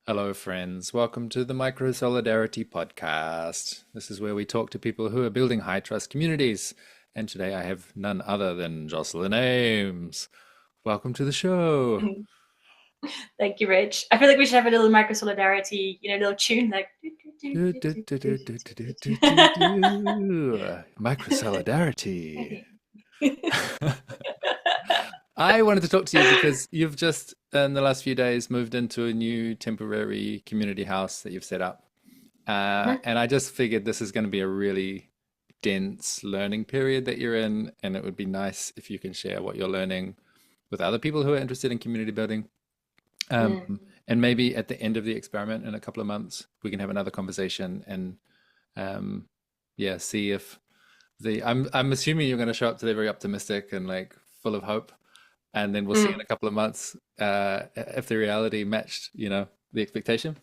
Hello, friends. Welcome to the Micro Solidarity Podcast. This is where we talk to people who are building high trust communities. And today I have none other than Jocelyn Ames. Welcome to the show. Thank you, Rich. I feel like we should have a little micro solidarity, little tune like. Do, do, do, do, do, do, do, do, do. Micro Solidarity. I wanted to talk to you because you've just, in the last few days, moved into a new temporary community house that you've set up. And I just figured this is going to be a really dense learning period that you're in, and it would be nice if you can share what you're learning with other people who are interested in community building. Mm. And maybe at the end of the experiment in a couple of months, we can have another conversation and yeah, see if I'm assuming you're going to show up today very optimistic and like full of hope, and then we'll see in Mm. a couple of months if the reality matched, the expectation.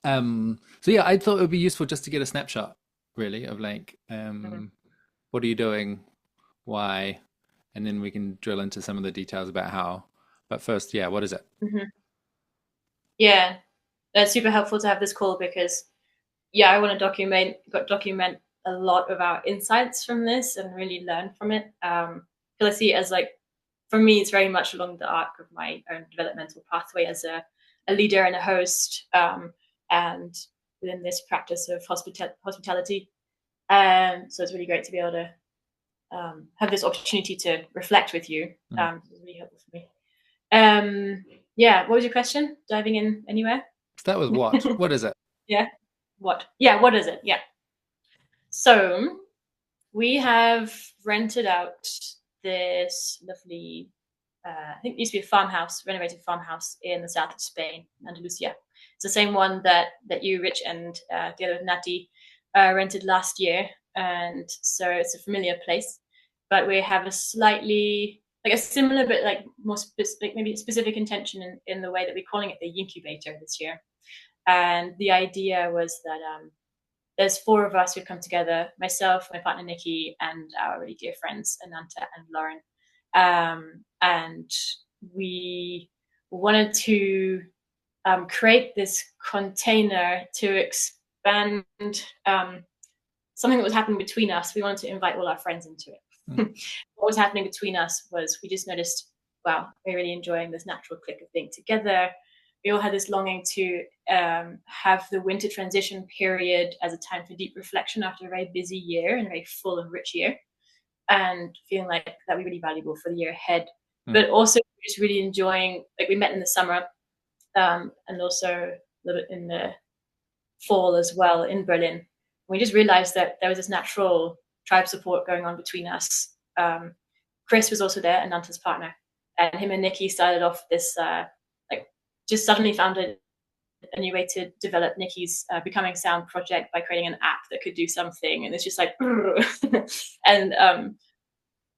So yeah, I thought it would be useful just to get a snapshot, really, of like, Mm. what are you doing, why, and then we can drill into some of the details about how. But first, yeah, what is it? Mhm. Yeah, that's super helpful to have this call because, yeah, I want to document a lot of our insights from this and really learn from it. Because I see it as like, for me, it's very much along the arc of my own developmental pathway as a leader and a host, and within this practice of hospitality. So it's really great to be able to have this opportunity to reflect with you. Mm. It's really helpful for me. Um, yeah, what was your question? Diving in anywhere? Start with what? What is it? Yeah. What? Yeah, what is it? Yeah. So we have rented out this lovely, I think it used to be a farmhouse, renovated farmhouse in the south of Spain, Andalusia. It's the same one that you, Rich, and the other Natty rented last year, and so it's a familiar place. But we have a slightly like a similar but like more specific, maybe specific intention in the way that we're calling it the Yincubator this year. And the idea was that there's four of us who've come together: myself, my partner Nikki, and our really dear friends Ananta and Lauren. And we wanted to create this container to expand something that was happening between us. We wanted to invite all our friends into it. Mm. What was happening between us was we just noticed, wow, we're really enjoying this natural click of being together. We all had this longing to have the winter transition period as a time for deep reflection after a very busy year and a very full and rich year, and feeling like that would be really valuable for the year ahead. Mm. But also just really enjoying, like we met in the summer, and also a little bit in the fall as well in Berlin. We just realized that there was this natural tribe support going on between us. Chris was also there, Ananta's partner, and him and Nikki started off this like just suddenly found a new way to develop Nikki's Becoming Sound project by creating an app that could do something, and it's just like and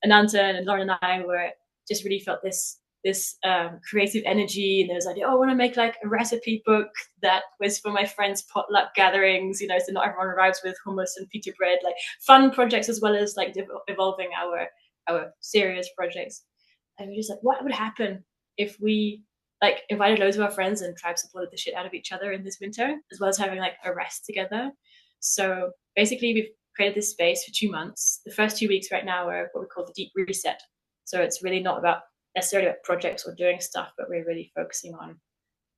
Ananta and Lauren and I were just really felt this creative energy, and there was like, oh, I want to make like a recipe book that was for my friends' potluck gatherings, so not everyone arrives with hummus and pita bread, like fun projects as well as like evolving our serious projects. And we're just like, what would happen if we like invited loads of our friends and tribe supported the shit out of each other in this winter, as well as having like a rest together. So basically we've created this space for 2 months. The first 2 weeks right now are what we call the deep reset. So it's really not about necessarily about projects or doing stuff, but we're really focusing on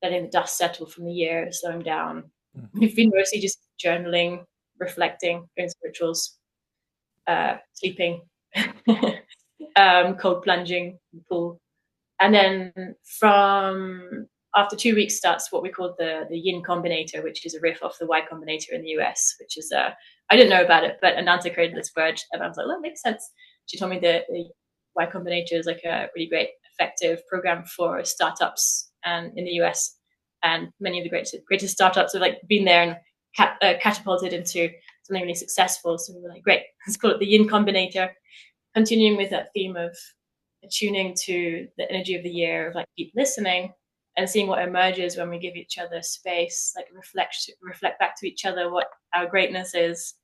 letting the dust settle from the year, slowing down. Mm. We've been mostly just journaling, reflecting, doing some rituals, sleeping, cold plunging, pool. And then from after 2 weeks starts what we call the Yin Combinator, which is a riff off the Y Combinator in the US, which is I didn't know about it, but Ananta created this word, and I was like, well, that makes sense. She told me the Y Combinator is like a really great, effective program for startups and in the US, and many of the greatest startups have like been there and catapulted into something really successful. So we were like, great, let's call it the Yin Combinator, continuing with that theme of attuning to the energy of the year of like deep listening and seeing what emerges when we give each other space, like reflect back to each other what our greatness is.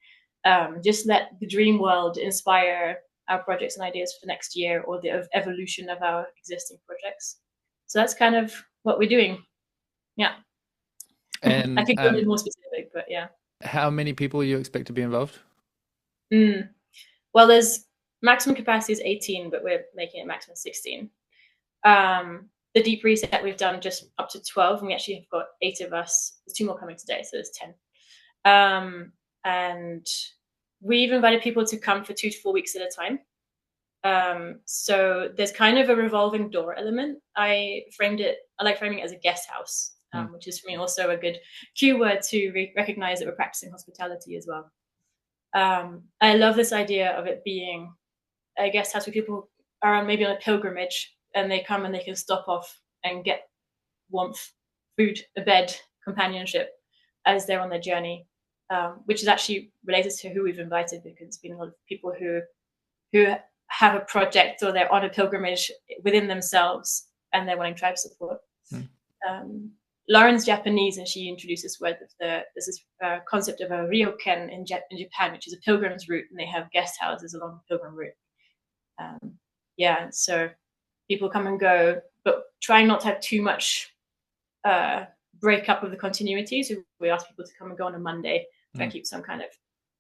Just let the dream world inspire our projects and ideas for next year, or the evolution of our existing projects. So that's kind of what we're doing. Yeah. I And could go a bit more specific, but yeah. how many people you expect to be involved? Mm. Well, there's maximum capacity is 18, but we're making it maximum 16. The deep reset we've done just up to 12, and we actually have got 8 of us. There's 2 more coming today, so there's 10. And we've invited people to come for 2 to 4 weeks at a time. So there's kind of a revolving door element. I like framing it as a guest house, which is for me also a good cue word to recognize that we're practicing hospitality as well. I love this idea of it being a guest house where people are maybe on a pilgrimage and they come and they can stop off and get warmth, food, a bed, companionship as they're on their journey, which is actually related to who we've invited, because it's been a lot of people who have a project or they're on a pilgrimage within themselves and they're wanting tribe support. Lauren's Japanese, and she introduced this word of there's this concept of a ryokan in Japan, which is a pilgrim's route, and they have guest houses along the pilgrim route. So people come and go, but trying not to have too much break up of the continuity. So we ask people to come and go on a Monday, try and keep some kind of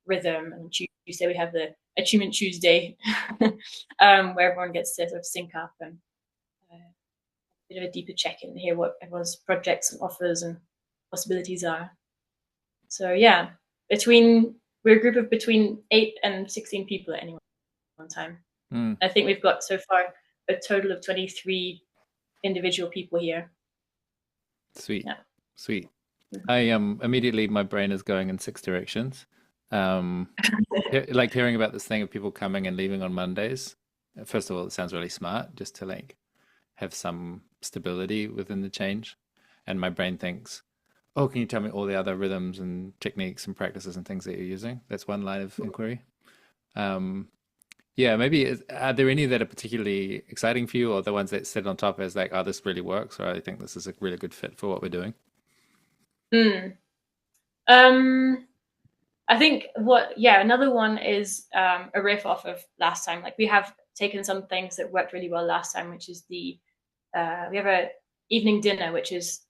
rhythm. And Tuesday we have the Attunement Tuesday, where everyone gets to sort of sync up and a bit of a deeper check-in and hear what everyone's projects and offers and possibilities are. So yeah, we're a group of between 8 and 16 people at any one time. I think we've got so far a total of 23 individual people here. Sweet. I immediately my brain is going in 6 directions. Like hearing about this thing of people coming and leaving on Mondays. First of all, it sounds really smart, just to like have some stability within the change. And my brain thinks, oh, can you tell me all the other rhythms and techniques and practices and things that you're using? That's one line of inquiry. Maybe are there any that are particularly exciting for you, or the ones that sit on top as like, oh, this really works, or I think this is a really good fit for what we're doing? I think another one is a riff off of last time. Like we have taken some things that worked really well last time, which is we have a evening dinner, which is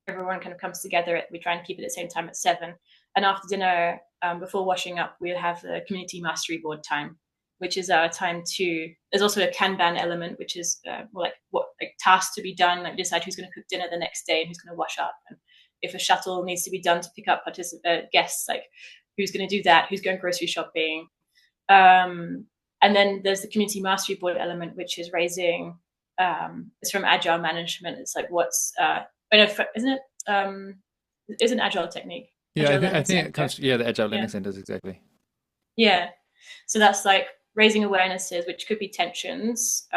everyone kind of comes together. We try and keep it at the same time at 7. And after dinner, before washing up, we'll have the community mastery board time, which is our time there's also a Kanban element, which is more like what tasks to be done, like decide who's going to cook dinner the next day and who's going to wash up. And if a shuttle needs to be done to pick up guests, like who's going to do that, who's going grocery shopping. And then there's the community mastery board element, which is raising, it's from agile management. It's like isn't it? It's an agile technique. Yeah, I think it comes, the Agile Learning Centers, exactly. Yeah. So that's like raising awarenesses, which could be tensions,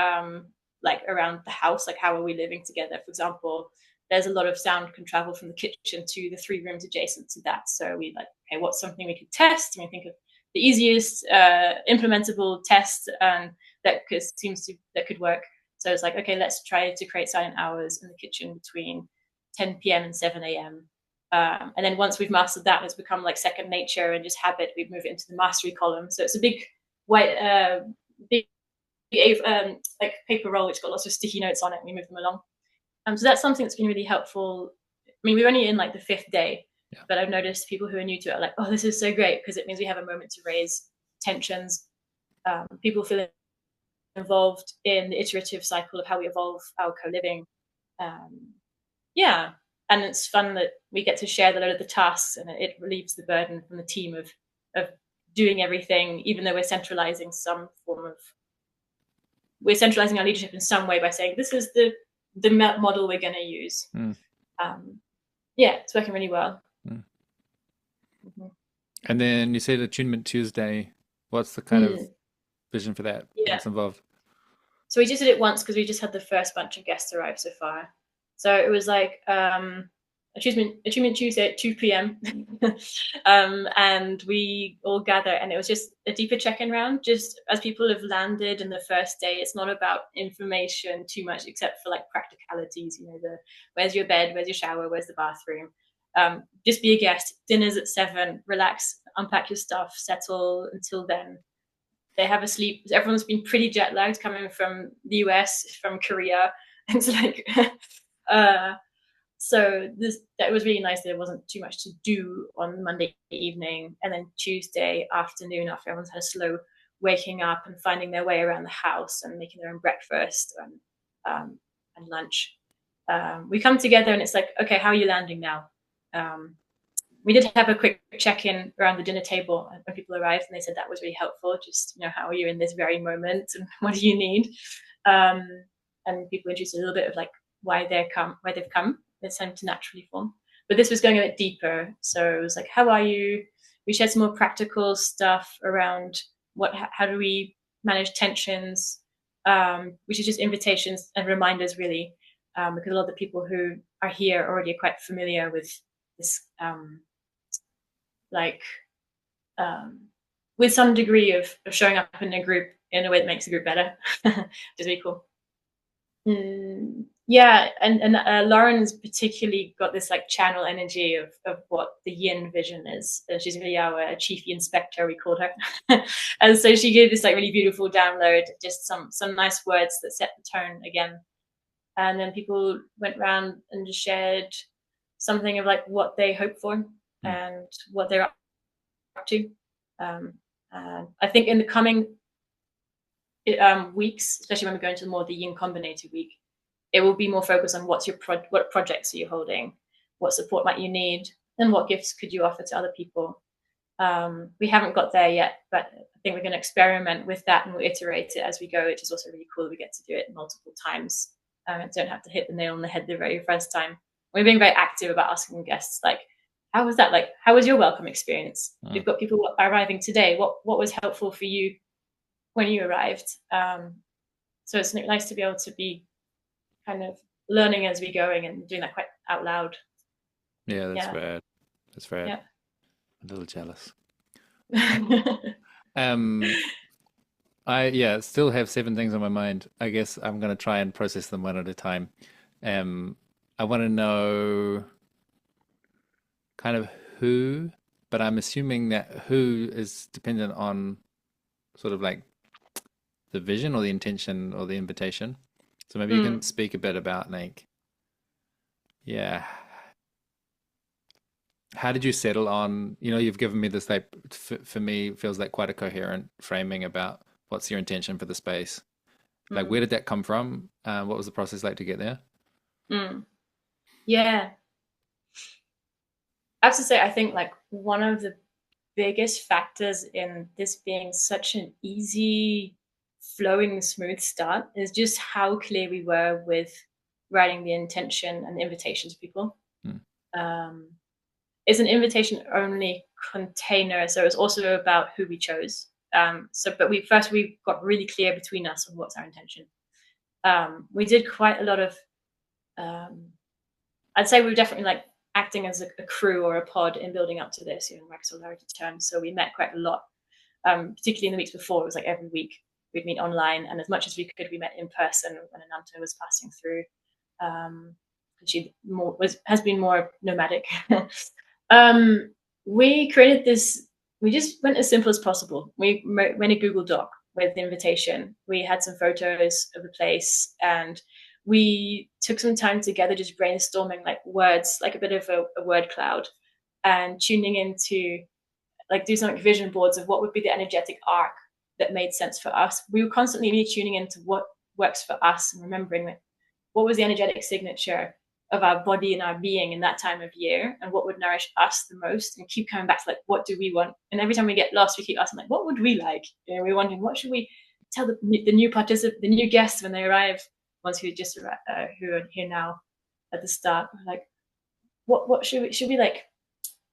like around the house, like how are we living together? For example, there's a lot of sound can travel from the kitchen to the 3 rooms adjacent to that. So we like, okay, what's something we could test? And we think of the easiest implementable test that could work. So it's like, okay, let's try to create silent hours in the kitchen between 10 p.m. and 7 a.m. And then once we've mastered that, it's become like second nature and just habit. We move it into the mastery column. So it's a big white, like paper roll, which got lots of sticky notes on it. And we move them along. So that's something that's been really helpful. I mean, we're only in like the 5th day, but I've noticed people who are new to it are like, oh, this is so great, because it means we have a moment to raise tensions. People feel involved in the iterative cycle of how we evolve our co-living. And it's fun that we get to share a lot of the tasks, and it relieves the burden from the team of doing everything, even though we're centralizing our leadership in some way by saying, this is the model we're going to use. It's working really well. And then you said Attunement Tuesday. What's the kind of vision for that? What's involved? So we just did it once because we just had the first bunch of guests arrive so far. So it was like Attunement Tuesday at 2 p.m. And we all gather, and it was just a deeper check-in round. Just as people have landed in the first day, it's not about information too much, except for like practicalities. You know, where's your bed, where's your shower, where's the bathroom. Just be a guest. Dinner's at 7. Relax, unpack your stuff, settle until then. They have a sleep. Everyone's been pretty jet lagged coming from the US, from Korea. It's like, So that was really nice that there wasn't too much to do on Monday evening, and then Tuesday afternoon, after everyone's had a slow waking up and finding their way around the house and making their own breakfast and lunch, we come together and it's like, okay, how are you landing now? We did have a quick check-in around the dinner table when people arrived, and they said that was really helpful. Just, how are you in this very moment, and what do you need? And people introduced a little bit of like why they've come. It seemed to naturally form. But this was going a bit deeper. So it was like, how are you? We shared some more practical stuff around how do we manage tensions, which is just invitations and reminders, really, because a lot of the people who are here already are quite familiar with this, with some degree of showing up in a group in a way that makes the group better, which is really cool. Yeah, and Lauren's particularly got this like channel energy of what the yin vision is. She's really our chief inspector, we called her. And so she gave this like really beautiful download, just some nice words that set the tone again. And then people went around and just shared something of like what they hope for and what they're up to. I think in the coming weeks, especially when we go into more the Yin Combinator week, it will be more focused on what projects are you holding, what support might you need, and what gifts could you offer to other people. We haven't got there yet, but I think we're going to experiment with that and we'll iterate it as we go, which is also really cool. We get to do it multiple times and don't have to hit the nail on the head the very first time. We're being very active about asking guests, like, how was that? Like, how was your welcome experience? We've got people arriving today. What was helpful for you when you arrived? So it's nice to be able to be kind of learning as we're going and doing that quite out loud. Yeah, that's rad. That's rad. Yeah. A little jealous. I still have 7 things on my mind. I guess I'm gonna try and process them one at a time. I want to know kind of who, but I'm assuming that who is dependent on sort of like the vision or the intention or the invitation. So maybe you can speak a bit about like, how did you settle on, you've given me this like, for me, it feels like quite a coherent framing about what's your intention for the space. Like, where did that come from? What was the process like to get there? Yeah. I have to say, I think like one of the biggest factors in this being such an easy, flowing, smooth start is just how clear we were with writing the intention and the invitation to people. It's an invitation only container, so it's also about who we chose. But we got really clear between us on what's our intention. We did quite a lot of, I'd say we were definitely like acting as a crew or a pod in building up to this, regularity terms. So we met quite a lot, particularly in the weeks before. It was like every week we'd meet online, and as much as we could, we met in person when Ananta was passing through. She has been more nomadic. We created this. We just went as simple as possible. We went a Google Doc with the invitation. We had some photos of the place, and we took some time together just brainstorming like words, like a bit of a word cloud, and tuning into like do some like vision boards of what would be the energetic arc that made sense for us. We were constantly tuning into what works for us and remembering that what was the energetic signature of our body and our being in that time of year, and what would nourish us the most, and keep coming back to like, what do we want? And every time we get lost, we keep asking like, what would we like? We're wondering, what should we tell the new guests when they arrive, ones who just arrived, who are here now at the start, like, what should we like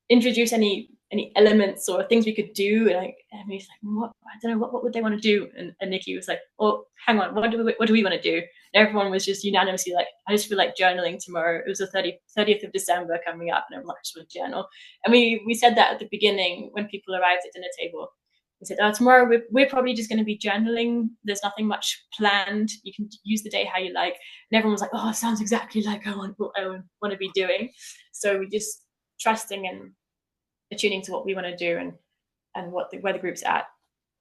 introduce any elements or things we could do? And he's like, I don't know, what would they want to do? And Nikki was like, oh, hang on, what do we want to do? And everyone was just unanimously like, I just feel like journaling tomorrow. It was the 30th of December coming up, and everyone just want to journal. And we said that at the beginning when people arrived at dinner table. We said, tomorrow we're probably just going to be journaling. There's nothing much planned. You can use the day how you like. And everyone was like, oh, it sounds exactly like I want to be doing. So we just trusting and attuning to what we want to do and where the group's at.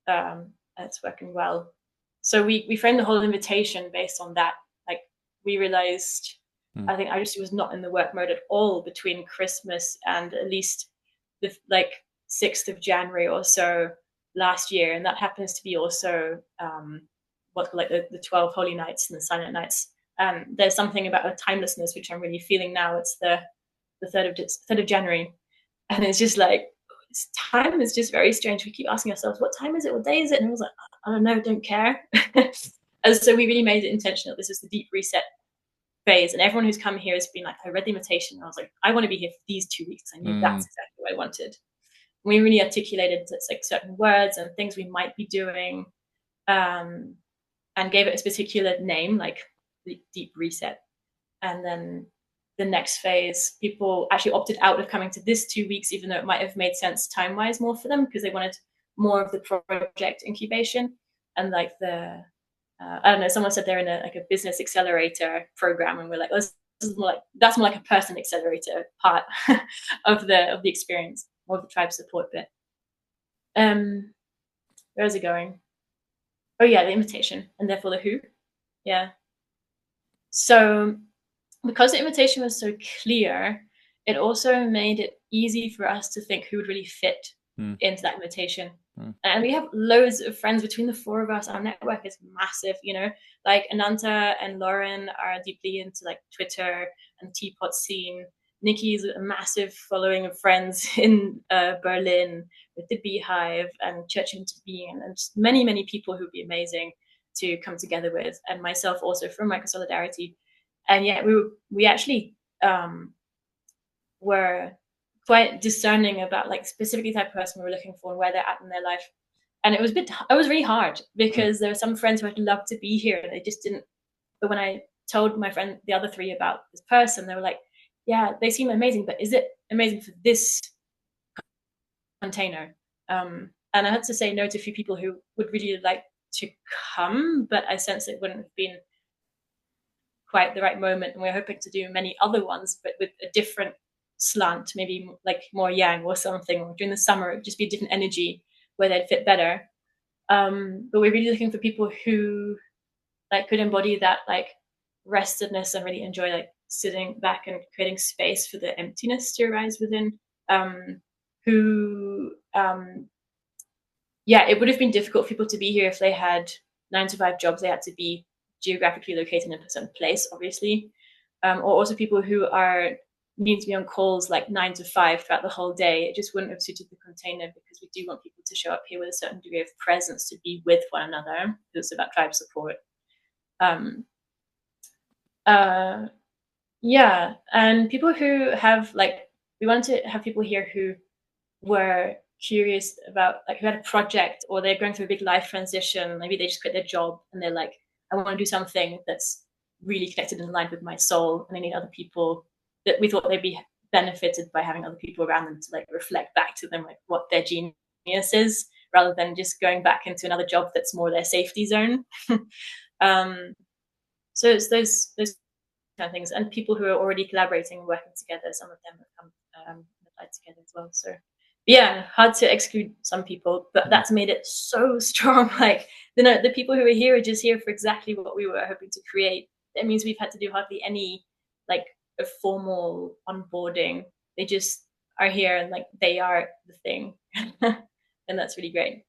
And it's working well. So we framed the whole invitation based on that. Like, we realized Mm. I think I just was not in the work mode at all between Christmas and at least the like 6th of January or so last year. And that happens to be also what's like the 12 holy nights and the silent nights. There's something about a timelessness which I'm really feeling now. It's the 3rd of January. And it's just like, time is just very strange. We keep asking ourselves, what time is it? What day is it? And I was like, I don't know, don't care. And so we really made it intentional. This is the deep reset phase. And everyone who's come here has been like, I read the invitation. And I was like, I want to be here for these 2 weeks. I knew that's exactly what I wanted. We really articulated like certain words and things we might be doing, and gave it a particular name, like the deep reset. And then the next phase, people actually opted out of coming to this 2 weeks, even though it might have made sense time-wise more for them, because they wanted more of the project incubation and like the I don't know, someone said they're in a business accelerator program, and we're like, this is more like, that's more like a person accelerator part of the experience, more of the tribe support bit. Where is it going? Oh yeah, the invitation, and therefore the who. Yeah. So because the invitation was so clear, it also made it easy for us to think who would really fit into that invitation. And we have loads of friends between the 4 of us. Our network is massive, you know, like Ananta and Lauren are deeply into like Twitter and teapot scene. Nikki's a massive following of friends in Berlin with the Beehive and Church into Being, and just many, many people who'd be amazing to come together with, and myself also from Micro Solidarity. And yet we actually were quite discerning about like specifically the type of person we were looking for and where they're at in their life. And it was really hard because there were some friends who had loved to be here and they just didn't. But when I told my friend, the other 3, about this person, they were like, yeah, they seem amazing, but is it amazing for this container? And I had to say no to a few people who would really like to come, but I sensed it wouldn't have been quite the right moment. And we're hoping to do many other ones, but with a different slant, maybe like more yang or something, or during the summer, it would just be a different energy where they'd fit better. But we're really looking for people who like could embody that like restedness and really enjoy like sitting back and creating space for the emptiness to arise within. It would have been difficult for people to be here if they had 9-to-5 jobs. They had to be geographically located in a certain place, obviously, or also people who need to be on calls like 9 to 5 throughout the whole day. It just wouldn't have suited the container because we do want people to show up here with a certain degree of presence to be with one another. It's about tribe support. And people who have like, we wanted to have people here who were curious about like who had a project or they're going through a big life transition. Maybe they just quit their job and they're like, I want to do something that's really connected and aligned with my soul, and I need other people. That we thought they'd be benefited by having other people around them to like reflect back to them like what their genius is, rather than just going back into another job that's more their safety zone. So it's those kind of things, and people who are already collaborating and working together. Some of them have come applied together as well. So yeah, hard to exclude some people, but that's made it so strong. Like the people who are here are just here for exactly what we were hoping to create. That means we've had to do hardly any like a formal onboarding. They just are here and like they are the thing. And that's really great.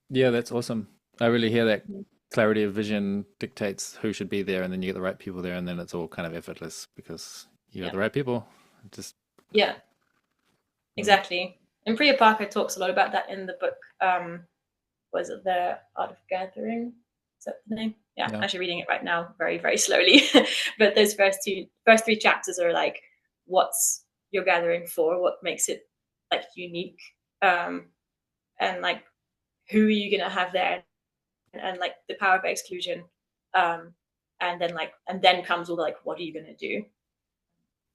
Yeah, that's awesome. I really hear that clarity of vision dictates who should be there, and then you get the right people there, and then it's all kind of effortless because you got the right people. Just exactly. And Priya Parker talks a lot about that in the book. Was it The Art of Gathering? Is that the name? Yeah, I'm actually reading it right now, very, very slowly. But those first 3 chapters are like, what's your gathering for? What makes it like unique? And like, who are you gonna have there? And like the power of exclusion. And then comes all the like, what are you gonna do?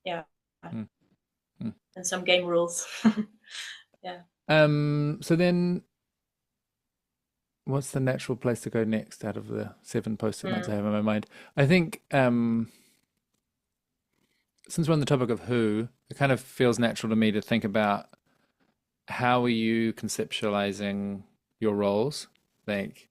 Yeah. And some game rules. Yeah. So then what's the natural place to go next out of the 7 post-it notes I have in my mind? I think since we're on the topic of who, it kind of feels natural to me to think about how are you conceptualizing your roles? Like,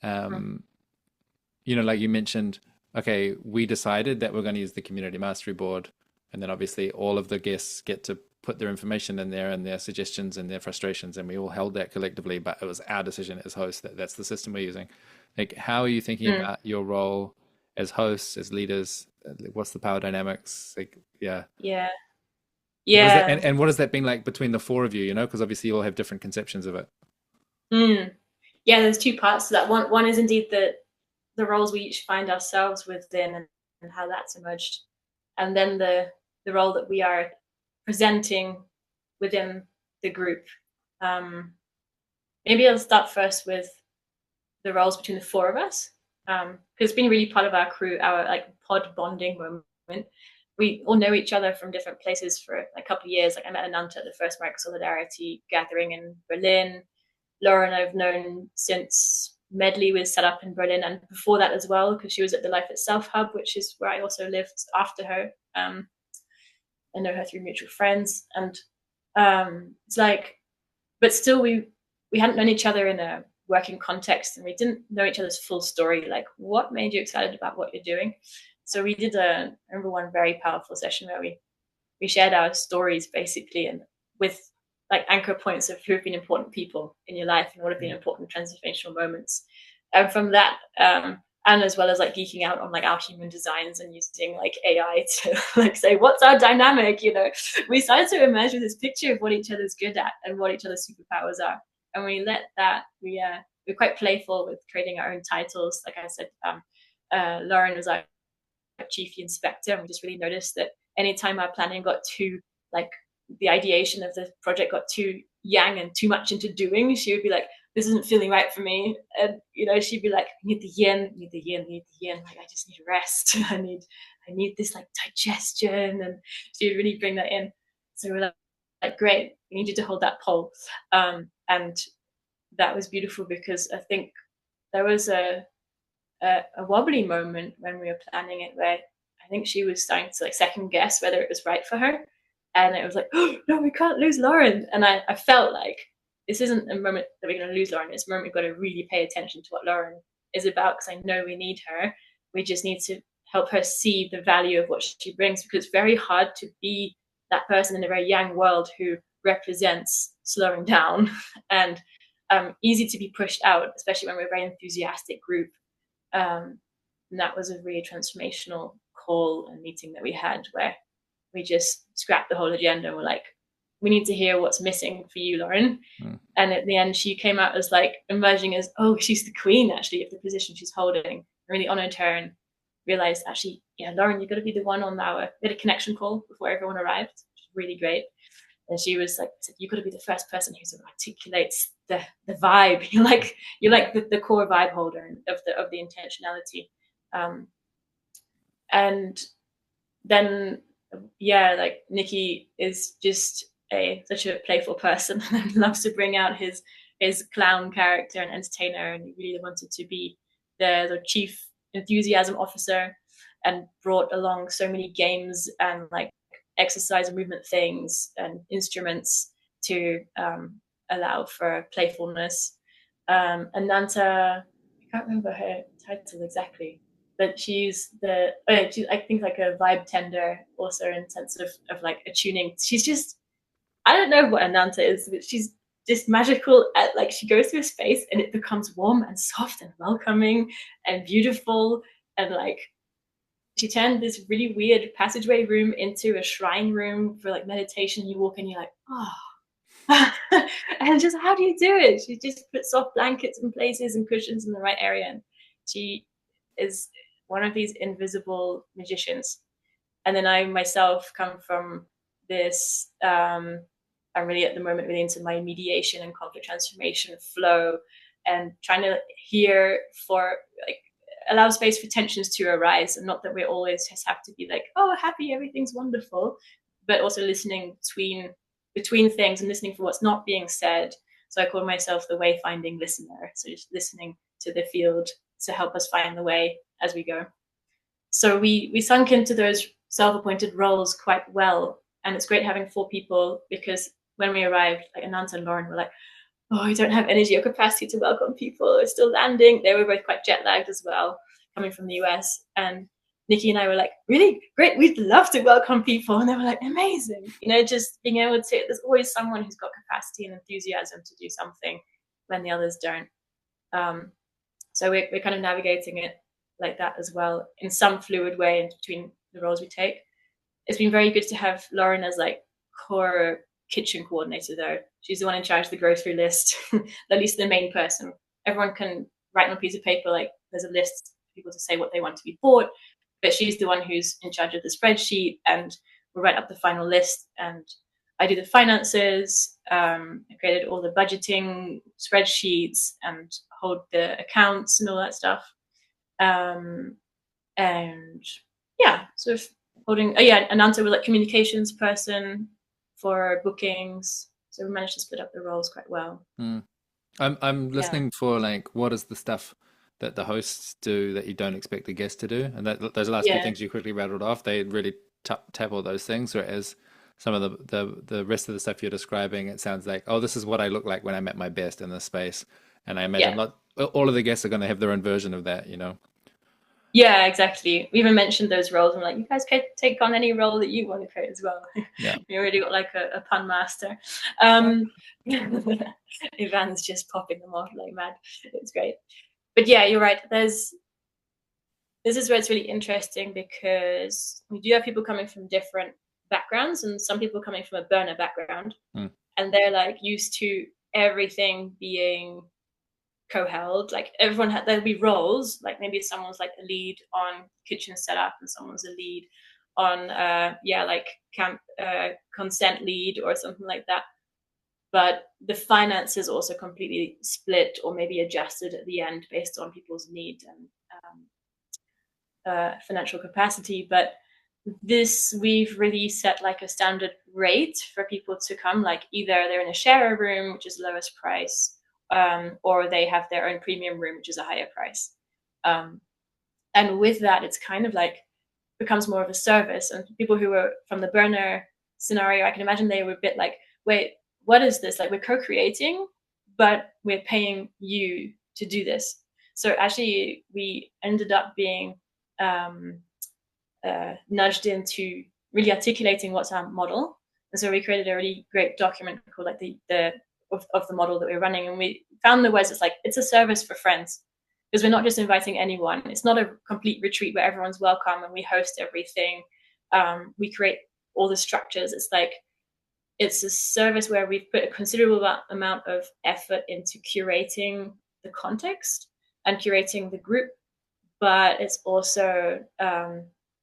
like you mentioned, okay, we decided that we're going to use the community mastery board, and then obviously all of the guests get to put their information in there and their suggestions and their frustrations, and we all held that collectively, but it was our decision as hosts that that's the system we're using. Like, how are you thinking Mm. about your role as hosts, as leaders? What's the power dynamics? Like, yeah. Yeah. What is that? Yeah. And what has that been like between the four of you, you know? Because obviously you all have different conceptions of it. Mm. Yeah, there's two parts to that. One is indeed the roles we each find ourselves within, and how that's emerged. And then the role that we are presenting within the group. Maybe I'll start first with the roles between the four of us, because it's been really part of our crew, our like pod bonding moment. We all know each other from different places for a couple of years. Like I met Ananta at the first Micro Solidarity gathering in Berlin. Lauren I've known since Medley was set up in Berlin, and before that as well, because she was at the Life Itself Hub, which is where I also lived after her. I know her through mutual friends, and it's like, but still we hadn't known each other in a working context, and we didn't know each other's full story. Like, what made you excited about what you're doing? So we did I remember one very powerful session where we shared our stories basically, and with like anchor points of who have been important people in your life and what have been important transformational moments. And from that, and as well as like geeking out on like our human designs and using like AI to like say, what's our dynamic? You know, we started to emerge with this picture of what each other's good at and what each other's superpowers are. And we let that, we're quite playful with creating our own titles. Like I said, Lauren was our chief inspector, and we just really noticed that anytime our planning got too like the ideation of the project got too yang and too much into doing, she would be like, this isn't feeling right for me. And you know, she'd be like, I need the yin, need the yin, need the yin. Like I just need rest. I need this like digestion. And she would really bring that in. So we're like great, we need you to hold that pole. And that was beautiful, because I think there was a wobbly moment when we were planning it where I think she was starting to like second guess whether it was right for her. And it was like, oh, no, we can't lose Lauren. And I felt like this isn't a moment that we're going to lose Lauren. It's a moment we've got to really pay attention to what Lauren is about, because I know we need her. We just need to help her see the value of what she brings, because it's very hard to be that person in a very young world who represents slowing down and easy to be pushed out, especially when we're a very enthusiastic group. And that was a really transformational call and meeting that we had, where we just scrapped the whole agenda and we're like, we need to hear what's missing for you, Lauren. Mm. And at the end, she came out as like emerging as, oh, she's the queen actually of the position she's holding. I really honored her and realized actually, yeah, Lauren, you've got to be the one on our, we had a connection call before everyone arrived, which was really great. And she was like, you've got to be the first person who sort of articulates the vibe. You're like the core vibe holder of the intentionality. And then, yeah, like Nikki is just such a playful person and loves to bring out his clown character and entertainer, and he really wanted to be the chief enthusiasm officer and brought along so many games and like exercise and movement things and instruments to allow for playfulness. Ananta, I can't remember her title exactly, but she's I think like a vibe tender also, in sense of like attuning. She's just, I don't know what Ananta is, but she's just magical at like, she goes through a space and it becomes warm and soft and welcoming and beautiful, and like she turned this really weird passageway room into a shrine room for like meditation. You walk in, you're like, oh, and just how do you do it? She just put soft blankets in places and cushions in the right area, and she is one of these invisible magicians. And then I myself come from this, I'm really at the moment really into my mediation and conflict transformation flow, and trying to hear for like allow space for tensions to arise, and not that we always just have to be like, oh, happy, everything's wonderful, but also listening between things and listening for what's not being said. So I call myself the wayfinding listener. So just listening to the field to help us find the way as we go. So we sunk into those self-appointed roles quite well. And it's great having 4 people, because when we arrived, like Ananta and Lauren were like, oh, I don't have energy or capacity to welcome people. It's still landing. They were both quite jet lagged as well. coming from the US, and Nikki and I were like, really great, we'd love to welcome people, and they were like, amazing. Just being able to, there's always someone who's got capacity and enthusiasm to do something when the others don't. So we're kind of navigating it like that as well, in some fluid way in between the roles we take. It's been very good to have Lauren as like core kitchen coordinator though. She's the one in charge of the grocery list, at least the main person. Everyone can write on a piece of paper, like there's a list for people to say what they want to be bought, but she's the one who's in charge of the spreadsheet, and we'll write up the final list, and I do the finances. I created all the budgeting spreadsheets and hold the accounts and all that stuff. And yeah, sort of holding, Ananta was like communications person for bookings. So we managed to split up the roles quite well. I'm listening for like, what is the stuff that the hosts do that you don't expect the guests to do? And those last few things you quickly rattled off, they really tap all those things, whereas some of the rest of the stuff you're describing, it sounds like, oh, this is what I look like when I'm at my best in this space. And I imagine not all of the guests are going to have their own version of that, Yeah, exactly. We even mentioned those roles. I'm like, you guys can take on any role that you want to create as well. Yeah. We already got like a pun master. Ivan's just popping them off like mad. It's great. But yeah, you're right. This is where it's really interesting, because we do have people coming from different backgrounds, and some people coming from a burner background, and they're like used to everything being co-held. Like everyone there'll be roles, like maybe someone's like a lead on kitchen setup and someone's a lead on like camp consent lead or something like that, but the finances also completely split or maybe adjusted at the end based on people's need and financial capacity. But we've really set like a standard rate for people to come, like either they're in a sharer room, which is lowest price, or they have their own premium room, which is a higher price. And with that, it's kind of like becomes more of a service. And people who were from the burner scenario, I can imagine they were a bit like, wait, what is this? Like, we're co-creating, but we're paying you to do this. So actually, we ended up being nudged into really articulating what's our model. And so we created a really great document called like the of the model that we're running. And we found the words, it's a service for friends, because we're not just inviting anyone. It's not a complete retreat where everyone's welcome and we host everything. We create all the structures. It's a service where we've put a considerable amount of effort into curating the context and curating the group, but it's also,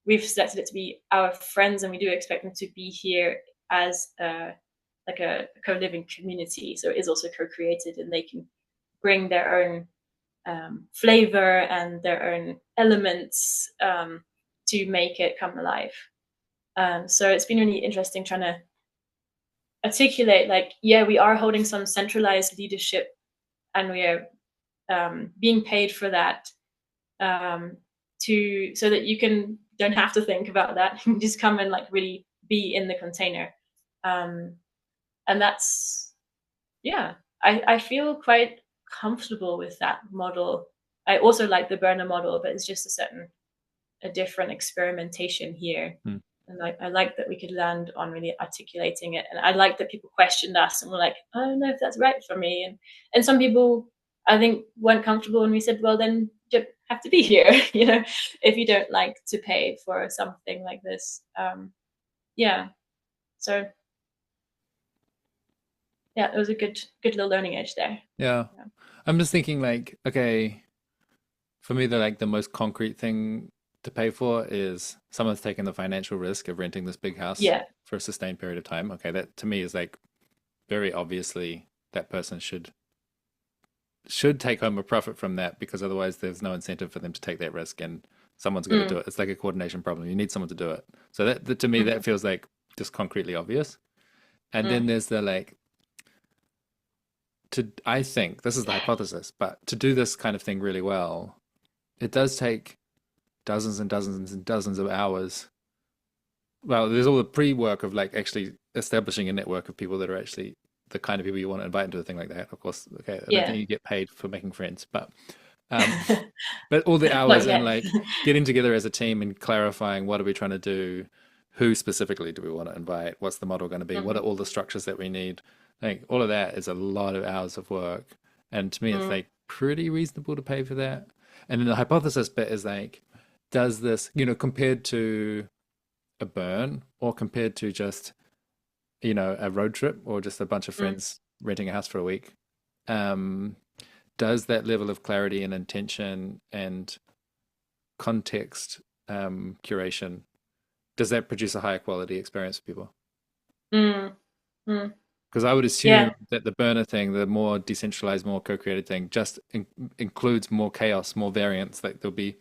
we've selected it to be our friends, and we do expect them to be here as a co-living community. So it is also co-created, and they can bring their own flavor and their own elements to make it come alive. So it's been really interesting trying to articulate, like, yeah, we are holding some centralized leadership, and we are being paid for that, so that you don't have to think about that. You can just come and like really be in the container. And that's, yeah, I feel quite comfortable with that model. I also like the burner model, but it's just a different experimentation here. And I like that we could land on really articulating it. And I like that people questioned us and were like, I don't know if that's right for me. And some people, I think, weren't comfortable when we said, well, then you have to be here, if you don't like to pay for something like this. So yeah, it was a good little learning edge there. Yeah. I'm just thinking like, okay, for me, the most concrete thing to pay for is someone's taking the financial risk of renting this big house for a sustained period of time. Okay, that to me is like very obviously that person should take home a profit from that, because otherwise there's no incentive for them to take that risk, and someone's got to do it. It's like a coordination problem. You need someone to do it. So that to me, that feels like just concretely obvious. And then there's the like, I think this is the hypothesis, but to do this kind of thing really well, it does take dozens and dozens and dozens of hours. Well, there's all the pre-work of like actually establishing a network of people that are actually the kind of people you want to invite into a thing like that. Of course, okay, I don't think you get paid for making friends, but Um, but all the Not hours and yet. like getting together as a team and clarifying what are we trying to do, who specifically do we want to invite, what's the model going to be, what are Mhm. all the structures that we need. Like all of that is a lot of hours of work. And to me, it's Mm, like pretty reasonable to pay for that. And then the hypothesis bit is like, does this, compared to a burn or compared to just, a road trip or just a bunch of mm, friends renting a house for a week, um, does that level of clarity and intention and context curation, does that produce a higher quality experience for people? mm, mm. Because I would Yeah. assume that the burner thing, the more decentralized, more co-created thing, just includes more chaos, more variance. Like there'll be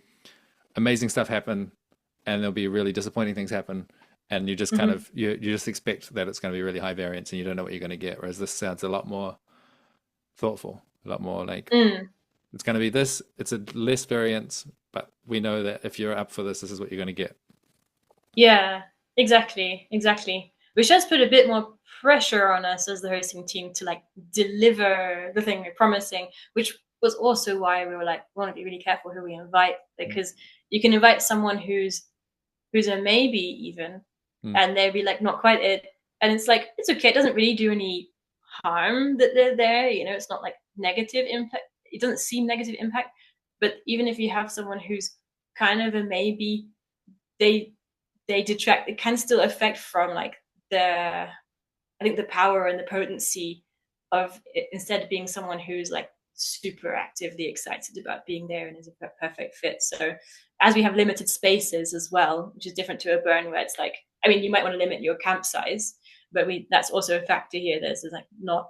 amazing stuff happen, and there'll be really disappointing things happen, and you just kind Hmm. of you just expect that it's going to be really high variance, and you don't know what you're going to get. Whereas this sounds a lot more thoughtful, a lot more like Mm. it's going to be this. It's a less variance, but we know that if you're up for this, this is what you're going to get. Yeah, exactly, exactly. Which does put a bit more pressure on us as the hosting team to like deliver the thing we're promising, which was also why we were like, we want to be really careful who we invite, because you can invite someone who's a maybe even, Mm, and they'd be like not quite it, and it's like it's okay. It doesn't really do any harm that they're there. It's not like negative impact. It doesn't seem negative impact, but even if you have someone who's kind of a maybe, they they detract. It can still affect from like the I think the power and the potency of it, instead of being someone who's like super actively excited about being there and is a perfect fit. So as we have limited spaces as well, which is different to a burn where it's like, I mean, you might want to limit your camp size, but that's also a factor here. There's like not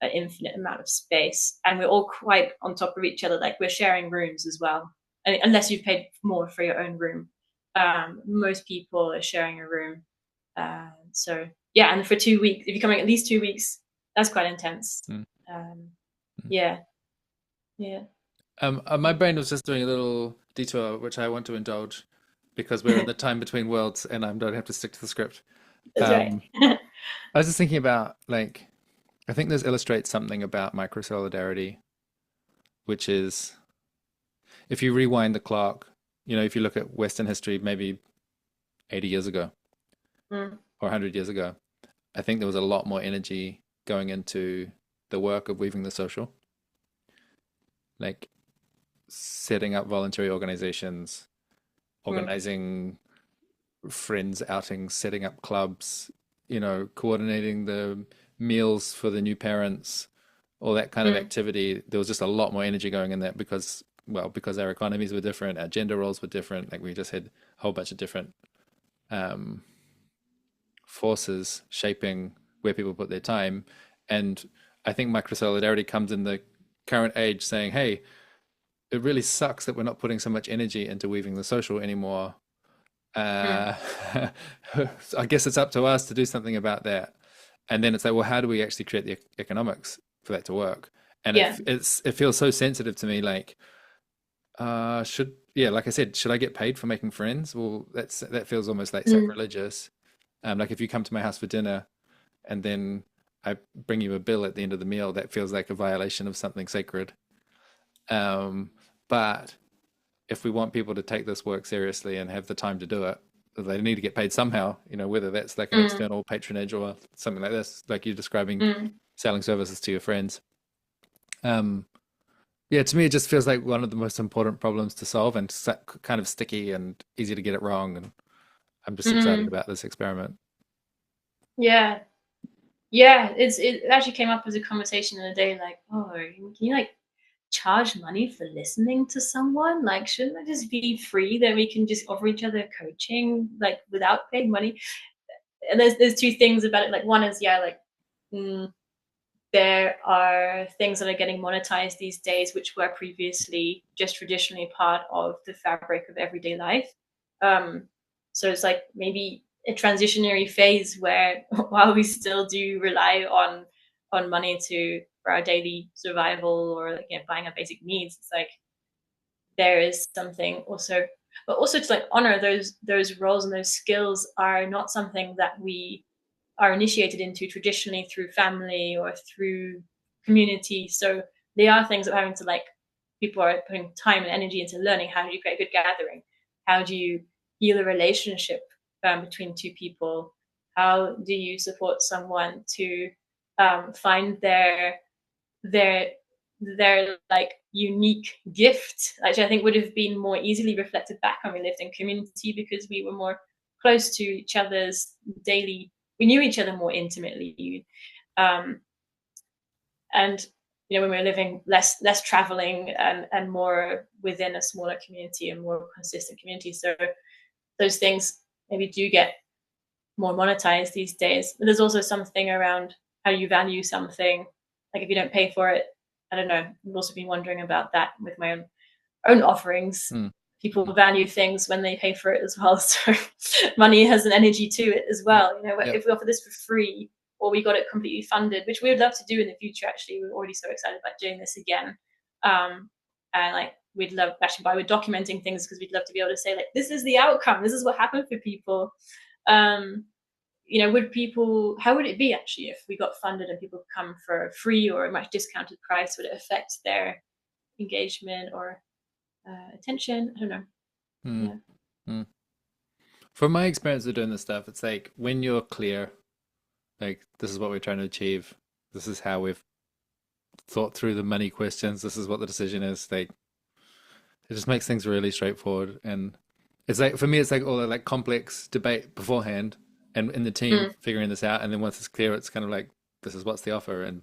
an infinite amount of space, and we're all quite on top of each other. Like we're sharing rooms as well. I mean, unless you've paid more for your own room, most people are sharing a room. So yeah, and for 2 weeks, if you're coming at least 2 weeks, that's quite intense. mm, Um, mm. yeah, yeah, My brain was just doing a little detour, which I want to indulge because we're in the time between worlds and I don't have to stick to the script. that's right. Um, I was just thinking about like, I think this illustrates something about micro solidarity, which is if you rewind the clock, if you look at Western history, maybe 80 years ago Mm, or 100 years ago, I think there was a lot more energy going into the work of weaving the social, like setting up voluntary organizations, mm, organizing friends outings, setting up clubs, coordinating the meals for the new parents, all that kind of mm, activity. There was just a lot more energy going in that because, well, because our economies were different, our gender roles were different. Like we just had a whole bunch of different um, forces shaping where people put their time. And I think micro solidarity comes in the current age saying, hey, it really sucks that we're not putting so much energy into weaving the social anymore. mm. uh, I guess it's up to us to do something about that. And then it's like, well, how do we actually create the economics for that to work? And Yeah. it feels so sensitive to me. Like, yeah, like I said, should I get paid for making friends? Well, that feels almost like Mm, sacrilegious. Like if you come to my house for dinner and then I bring you a bill at the end of the meal, that feels like a violation of something sacred. Um, but if we want people to take this work seriously and have the time to do it, they need to get paid somehow, whether that's like an mm, external patronage or something like this, like you're describing mm. selling services to your friends. Um, yeah, to me, it just feels like one of the most important problems to solve and kind of sticky and easy to get it wrong. And I'm just excited Mm. about this experiment. Yeah, yeah. It actually came up as a conversation the other day. Like, oh, can you like charge money for listening to someone? Like, shouldn't that just be free? That we can just offer each other coaching like without paying money? And there's two things about it. Like, one is yeah, like. Mm, there are things that are getting monetized these days, which were previously just traditionally part of the fabric of everyday life. Um, so it's like maybe a transitionary phase where, while we still do rely on money for our daily survival or like, buying our basic needs, it's like there is something also, but also to like honor those roles and those skills are not something that we are initiated into traditionally through family or through community. So they are things that we're having to like people are putting time and energy into learning how do you create a good gathering, how do you heal a relationship between two people, how do you support someone to find their like unique gift, which I think would have been more easily reflected back when we lived in community, because we were more close to each other's daily, we knew each other more intimately. And when we were living less traveling and more within a smaller community and more consistent community, so those things maybe do get more monetized these days. But there's also something around how you value something. Like if you don't pay for it, I don't know. I've also been wondering about that with my own offerings. People value things when they pay for it as well. So money has an energy to it as well. If we offer this for free, or we got it completely funded, which we would love to do in the future. Actually, we're already so excited about doing this again. And like we'd love, actually, by we're documenting things because we'd love to be able to say like, this is the outcome. This is what happened for people. Would people, how would it be actually if we got funded and people come for a free or a much discounted price? Would it affect their engagement or attention? I don't know. From my experience of doing this stuff, it's like when you're clear, like this is what we're trying to achieve, this is how we've thought through the money questions, this is what the decision is, like it just makes things really straightforward. And it's like, for me, it's like all the like complex debate beforehand and in the team figuring this out, and then once it's clear, it's kind of like, this is what's the offer, and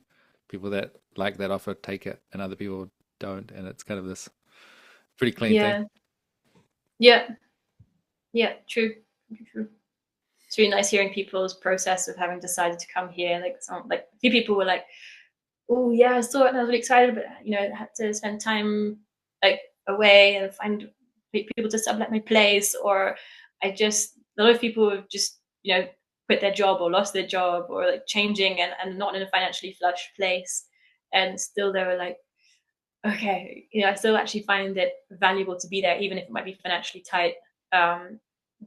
people that like that offer take it and other people don't, and it's kind of this pretty clean thing. True. It's really nice hearing people's process of having decided to come here. Like a few people were like, oh yeah, I saw it and I was really excited, but I had to spend time like away and find people to sublet my place, or a lot of people have just quit their job or lost their job or like changing and not in a financially flush place, and still they were like, okay, I still actually find it valuable to be there, even if it might be financially tight,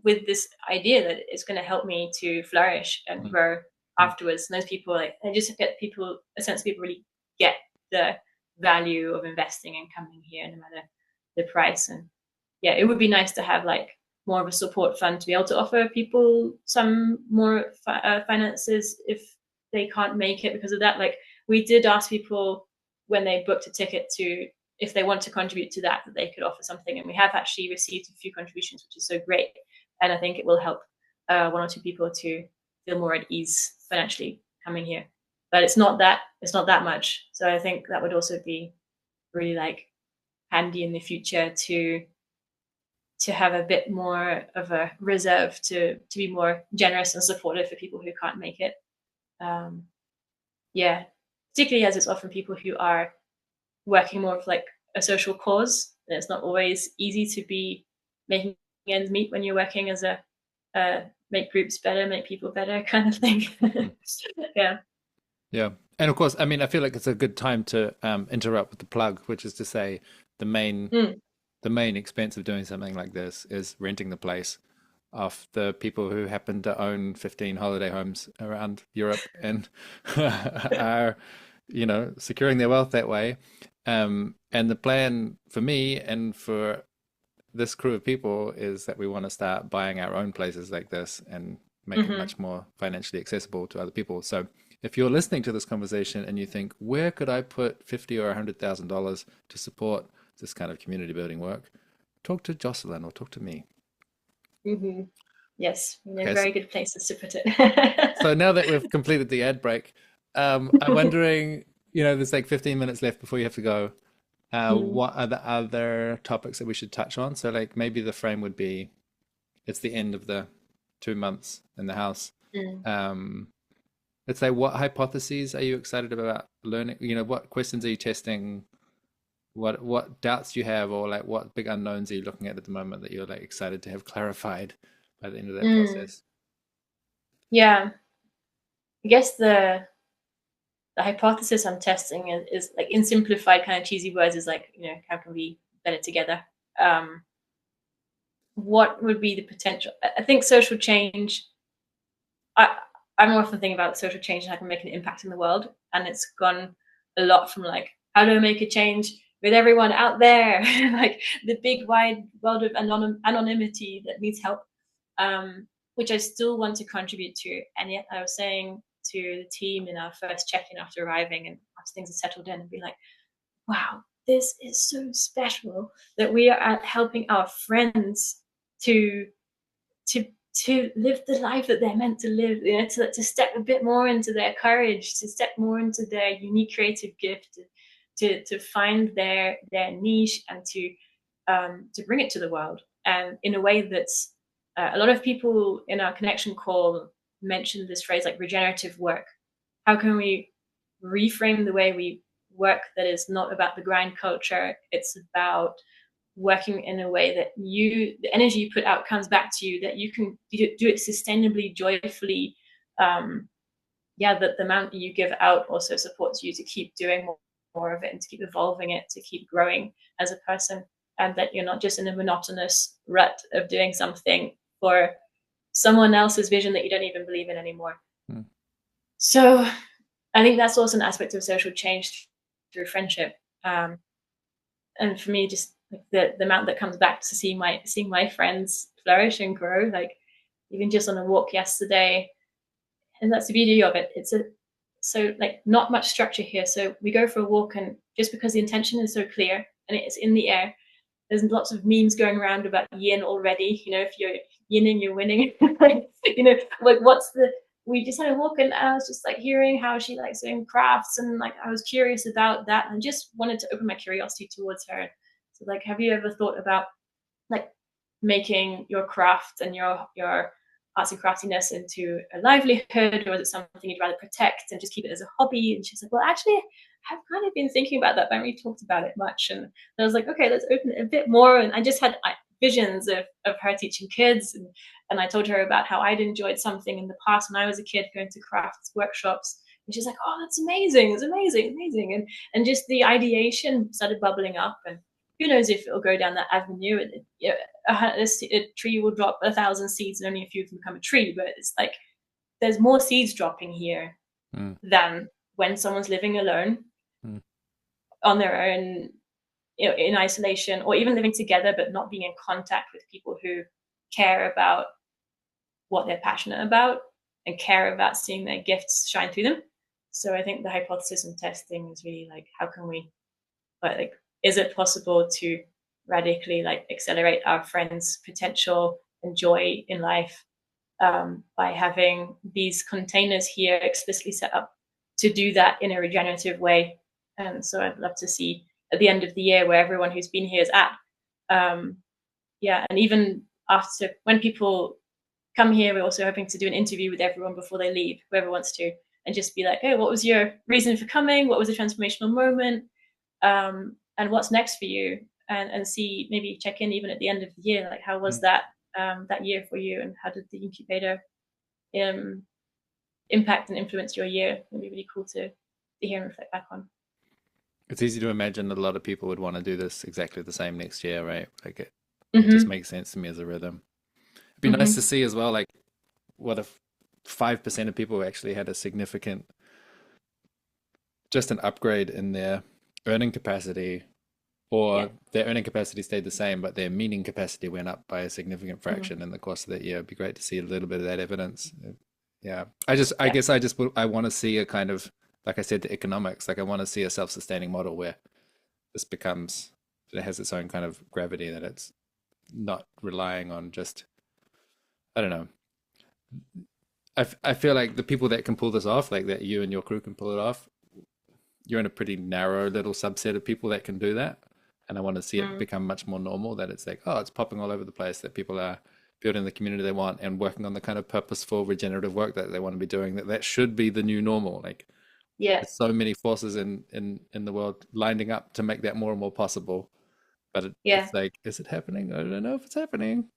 with this idea that it's going to help me to flourish and grow afterwards. And those people, like, I just get a sense people really get the value of investing and coming here, no matter the price. And yeah, it would be nice to have like more of a support fund to be able to offer people some more finances if they can't make it because of that. Like we did ask people when they booked a ticket to, if they want to contribute to that they could offer something, and we have actually received a few contributions, which is so great. And I think it will help one or two people to feel more at ease financially coming here. But it's not that much. So I think that would also be really like handy in the future to have a bit more of a reserve to be more generous and supportive for people who can't make it. Particularly as it's often people who are working more of like a social cause. And it's not always easy to be making ends meet when you're working as a make groups better, make people better kind of thing. Yeah. And of course, I mean, I feel like it's a good time to interrupt with the plug, which is to say the main expense of doing something like this is renting the place off the people who happen to own 15 holiday homes around Europe and are, securing their wealth that way. And the plan for me and for this crew of people is that we want to start buying our own places like this and make it much more financially accessible to other people. So if you're listening to this conversation and you think, where could I put $50,000 or $100,000 to support this kind of community building work, talk to Jocelyn or talk to me. Yes, very good places to put it. So now that we've completed the ad break, I'm wondering, there's like 15 minutes left before you have to go. What are the other topics that we should touch on? So like maybe the frame would be, it's the end of the 2 months in the house. Let's say, what hypotheses are you excited about learning? What questions are you testing? What doubts do you have, or like what big unknowns are you looking at the moment that you're like excited to have clarified by the end of that process? Yeah, I guess the hypothesis I'm testing is like, in simplified kind of cheesy words, is like, how can we better together? What would be the potential? I think social change, I'm often thinking about social change and how I can make an impact in the world. And it's gone a lot from like, how do I make a change with everyone out there, like the big wide world of anonymity that needs help, which I still want to contribute to. And yet I was saying to the team in our first check-in after arriving and after things are settled in, and be like, wow, this is so special that we are helping our friends to live the life that they're meant to live, to step a bit more into their courage, to step more into their unique creative gift, to find their niche, and to bring it to the world, and in a way that's a lot of people in our connection call mentioned this phrase like regenerative work. How can we reframe the way we work that is not about the grind culture? It's about working in a way that the energy you put out comes back to you, that you can do it sustainably, joyfully. That the amount that you give out also supports you to keep doing more of it, and to keep evolving it, to keep growing as a person, and that you're not just in a monotonous rut of doing something for someone else's vision that you don't even believe in anymore. So I think that's also an aspect of social change through friendship. And for me, just like the amount that comes back to seeing my friends flourish and grow, like even just on a walk yesterday. And that's the beauty of it. So like not much structure here. So we go for a walk, and just because the intention is so clear and it's in the air, there's lots of memes going around about yin already. If you're yinning, you're winning. We just had a walk, and I was just like hearing how she likes doing crafts, and like I was curious about that, and just wanted to open my curiosity towards her. So like, have you ever thought about like making your craft and your arts and craftiness into a livelihood, or is it something you'd rather protect and just keep it as a hobby? And she's like, well, actually, I've kind of been thinking about that, but I haven't really talked about it much. And I was like, okay, let's open it a bit more. And I just had visions of her teaching kids, and I told her about how I'd enjoyed something in the past when I was a kid, going to crafts workshops, and she's like, oh, that's amazing, it's amazing. And just the ideation started bubbling up, and who knows if it'll go down that avenue. A tree will drop 1,000 seeds and only a few can become a tree, but it's like there's more seeds dropping here than when someone's living alone on their own, in isolation, or even living together but not being in contact with people who care about what they're passionate about and care about seeing their gifts shine through them. So I think the hypothesis and testing is really like, how can we, like, is it possible to radically like accelerate our friends' potential and joy in life by having these containers here explicitly set up to do that in a regenerative way? And so I'd love to see at the end of the year where everyone who's been here is at. And even after, when people come here, we're also hoping to do an interview with everyone before they leave, whoever wants to, and just be like, hey, what was your reason for coming? What was a transformational moment? And what's next for you? And see, maybe check in even at the end of the year, like how was that year for you, and how did the incubator impact and influence your year? It'd be really cool to hear and reflect back on. It's easy to imagine that a lot of people would want to do this exactly the same next year, right? Like it just makes sense to me as a rhythm. It'd be nice to see as well, like what if 5% of people actually had a significant, just an upgrade in their earning capacity, or their earning capacity stayed the same, but their meaning capacity went up by a significant fraction in the course of that year. It'd be great to see a little bit of that evidence. Yeah. I guess I want to see a kind of, like I said, the economics, like I want to see a self-sustaining model where this becomes, it has its own kind of gravity, that it's not relying on just, I don't know. I feel like the people that can pull this off, like that you and your crew can pull it off, you're in a pretty narrow little subset of people that can do that. And I want to see it become much more normal, that it's like, oh, it's popping all over the place, that people are building the community they want and working on the kind of purposeful regenerative work that they want to be doing, that should be the new normal. Like, there's so many forces in the world lining up to make that more and more possible. But it's like, is it happening? I don't know if it's happening.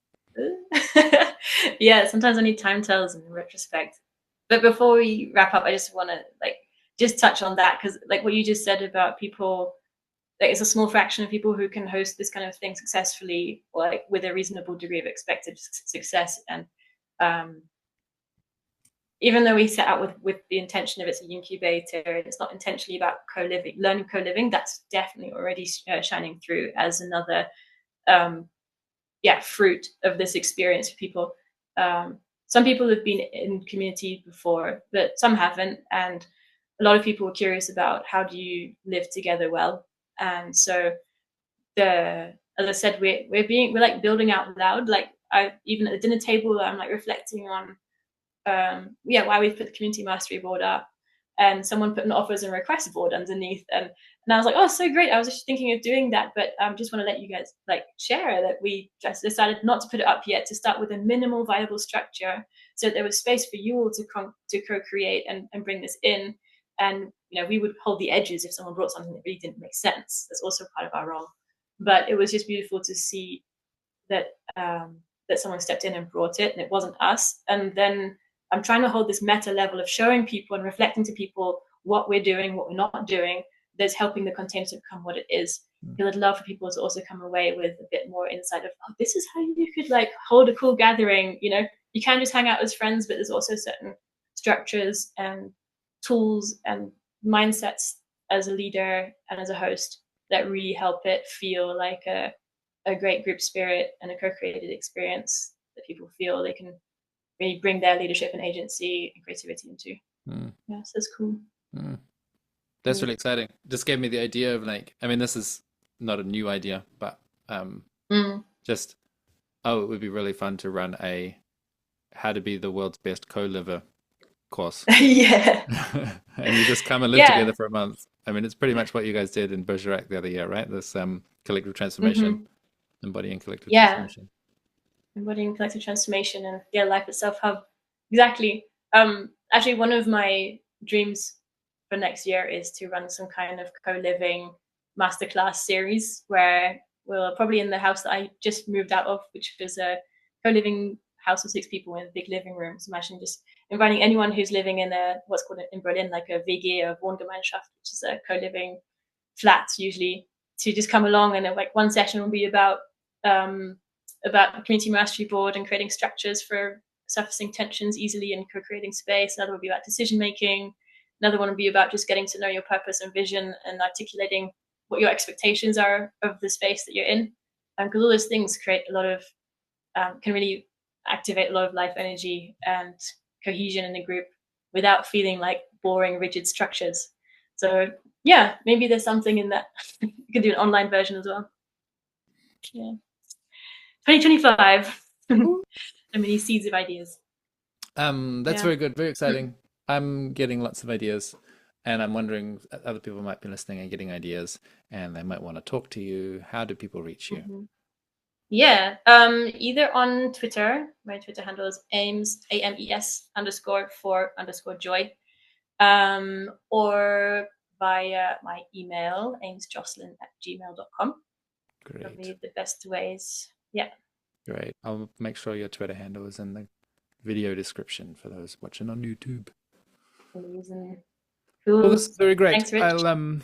Sometimes I need time tells in retrospect. But before we wrap up, I just want to just touch on that, because like what you just said about people, like it's a small fraction of people who can host this kind of thing successfully, or like with a reasonable degree of expected success. And even though we set out with the intention of it's a incubator, it's not intentionally about co-living, learning co-living. That's definitely already shining through as another fruit of this experience for people. Some people have been in community before, but some haven't, and a lot of people were curious about how do you live together well. And so as I said, we're like building out loud. Like even at the dinner table, I'm like reflecting on why we put the community mastery board up, and someone put an offers and requests board underneath, and I was like, oh, so great. I was just thinking of doing that, but just want to let you guys like share that we just decided not to put it up yet, to start with a minimal viable structure, so that there was space for you all to co-create and bring this in. And we would hold the edges if someone brought something that really didn't make sense. That's also part of our role. But it was just beautiful to see that that someone stepped in and brought it, and it wasn't us. And then I'm trying to hold this meta level of showing people and reflecting to people what we're doing, what we're not doing, that's helping the container to become what it is. I would love for people to also come away with a bit more insight of, oh, this is how you could like hold a cool gathering. You can just hang out as friends, but there's also certain structures and tools and mindsets as a leader and as a host that really help it feel like a great group spirit and a co-created experience that people feel they can really bring their leadership and agency and creativity into. Yeah, so it's cool. That's really exciting. Just gave me the idea of like, I mean, this is not a new idea, but just, it would be really fun to run a how to be the world's best co-liver course. Yeah. And you just come and live together for a month. I mean, it's pretty much what you guys did in Bergerac the other year, right? This collective transformation, embodying collective transformation. Embodying collective transformation and life itself hub. Exactly. Actually, one of my dreams for next year is to run some kind of co-living masterclass series where we'll probably in the house that I just moved out of, which is a co-living house of 6 people in a big living room. So imagine just inviting anyone who's living in what's called in Berlin like a WG, a Wohngemeinschaft, which is a co-living flat usually, to just come along, and like one session will be about the community mastery board and creating structures for surfacing tensions easily and co-creating space. Another will be about decision making. Another one will be about just getting to know your purpose and vision and articulating what your expectations are of the space that you're in. Because all those things create a lot of, can really activate a lot of life energy and cohesion in a group without feeling like boring, rigid structures. So yeah, maybe there's something in that. You can do an online version as well. Yeah. 2025. So many seeds of ideas. That's very good, very exciting. I'm getting lots of ideas, and I'm wondering other people might be listening and getting ideas, and they might want to talk to you. How do people reach you? Yeah, either on Twitter. My Twitter handle is Ames, AMES _for_joy, or via my email, amesjocelyn@gmail.com. Great. Probably the best ways. Yeah. Great. I'll make sure your Twitter handle is in the video description for those watching on YouTube. Amazing. Cool. Well, this is very great. Thanks, Rich. I'll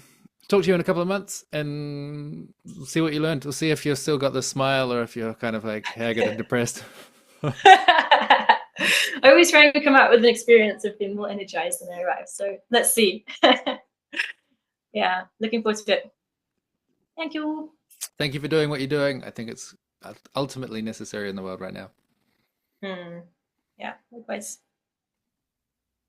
talk to you in a couple of months and see what you learned. We'll see if you've still got the smile or if you're kind of like haggard and depressed. I always try to come out with an experience of being more energized when I arrive. So let's see. Yeah, looking forward to it. Thank you. Thank you for doing what you're doing. I think it's ultimately necessary in the world right now. Yeah, likewise.